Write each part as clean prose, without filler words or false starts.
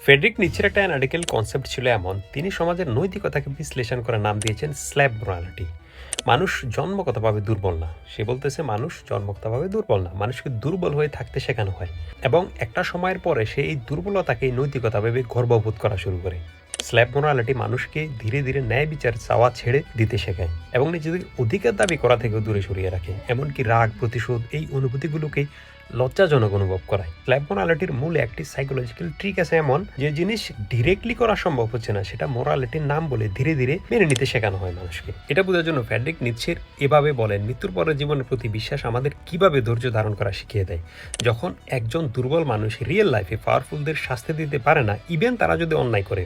Friedrich নিৎসের একটা analytical concept ছিল এমন, তিনি সমাজের নৈতিকতাকে বিশ্লেষণ করে নাম দিয়েছেন স্ল্যাব মোরালিটি। মানুষ জন্মগতভাবে দুর্বল না, সে বলতেছে মানুষ জন্মগতভাবে দুর্বল না, মানুষকে দুর্বল হয়ে থাকতে শেখানো হয় এবং একটা সময়ের পরে সে এই দুর্বলতাকে নৈতিকতা ভেবে গর্ববোধ করা শুরু করে। স্ল্যাব মোরালিটি মানুষকে ধীরে ধীরে ন্যায় বিচার চাওয়া ছেড়ে দিতে শেখায় এবং নিজেদের অধিকার দাবি করা থেকেও দূরে সরিয়ে রাখে, এমনকি রাগ প্রতিশোধ এই অনুভূতিগুলোকেই লজ্জাজনক অনুভব করায়। স্ল্যাব মোরালিটির মূলে একটি সাইকোলজিক্যাল ট্রিক আছে এমন, যে জিনিস ডিরেক্টলি করা সম্ভব হচ্ছে না সেটা মোরালিটির নাম বলে ধীরে ধীরে মেনে নিতে শেখানো হয় মানুষকে। এটা বোঝার জন্য ফ্রেডরিক নিৎসের এভাবে বলেন, মৃত্যুর পরের জীবনের প্রতি বিশ্বাস আমাদের কিভাবে ধৈর্য ধারণ করা শিখিয়ে দেয়। যখন একজন দুর্বল মানুষ রিয়েল লাইফে পাওয়ারফুলদের শাস্তি দিতে পারে না, ইভেন তারা যদি অন্যায় করে,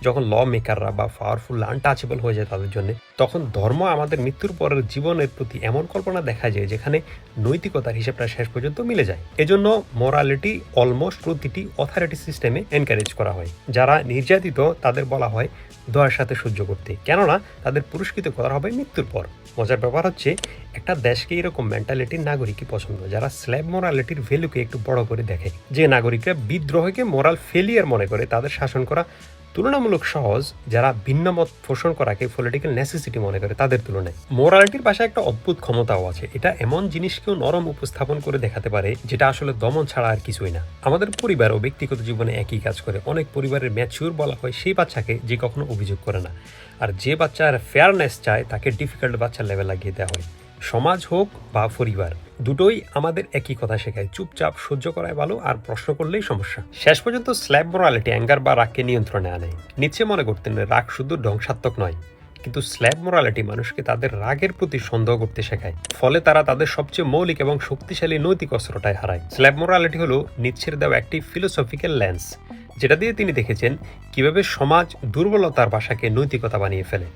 যখন ল মেকাররা বা পাওয়ারফুল আনটাচেবল হয়ে যায় তাদের জন্য, তখন ধর্ম আমাদের মৃত্যুর পরের জীবনের প্রতি এমন কল্পনা দেখা যায় যেখানে নৈতিকতার হিসেবটা শেষ পর্যন্ত মিলে যায়। এজন্য মোরালিটি অলমোস্ট প্রতিটি অথরিটি সিস্টেমে এনকারেজ করা হয়। যারা নির্যাতিত তাদের বলা হয় দয়ার সাথে সহ্য করতে, কেননা তাদের পুরস্কৃত করা হবে মৃত্যুর পর। মজার ব্যাপার হচ্ছে, একটা দেশকে এরকম মেন্টালিটির নাগরিকই পছন্দ, যারা স্ল্যাব মোরালিটির ভ্যালুকে একটু বড় করে দেখে। যে নাগরিকরা বিদ্রোহকে মোরাল ফেলিয়ার মনে করে, তাদের শাসন করা তুলনামূলক সহজ, যারা ভিন্ন মত পোষণ করাকে পলিটিক্যাল নেসেসিটি মনে করে তাদের তুলনায়। মোরালিটির পাশে একটা অদ্ভুত ক্ষমতাও আছে, এটা এমন জিনিসকেও নরম উপস্থাপন করে দেখাতে পারে যেটা আসলে দমন ছাড়া আর কিছুই না। আমাদের পরিবার ও ব্যক্তিগত জীবনে একই কাজ করে। অনেক পরিবারের ম্যাচিউর বলা হয় সেই বাচ্চাকে যে কখনো অভিযোগ করে না, আর যে বাচ্চার ফেয়ারনেস চায় তাকে ডিফিকাল্ট বাচ্চার লেভেল লাগিয়ে দেওয়া হয়। সমাজ হোক বা পরিবার, দুটোই আমাদের একই কথা শেখায়, চুপচাপ সহ্য করাই ভালো, আর প্রশ্ন করলেই সমস্যা। শেষ পর্যন্ত স্ল্যাব মোরালিটি অ্যাঙ্গার বা রাগকে নিয়ন্ত্রণে আনে। নিচে মনে করতেন রাগ শুধু ধ্বংসাত্মক নয়, কিন্তু স্ল্যাব মোরালিটি মানুষকে তাদের রাগের প্রতি সন্দেহ করতে শেখায়, ফলে তারা তাদের সবচেয়ে মৌলিক এবং শক্তিশালী নৈতিক অস্ত্রটাই হারায়। স্ল্যাব মোরালিটি হলো নিৎসের দেওয়া একটি ফিলোসফিক্যাল লেন্স, যেটা দিয়ে তিনি দেখেছেন কিভাবে সমাজ দুর্বলতার ভাষাকে নৈতিকতা বানিয়ে ফেলে।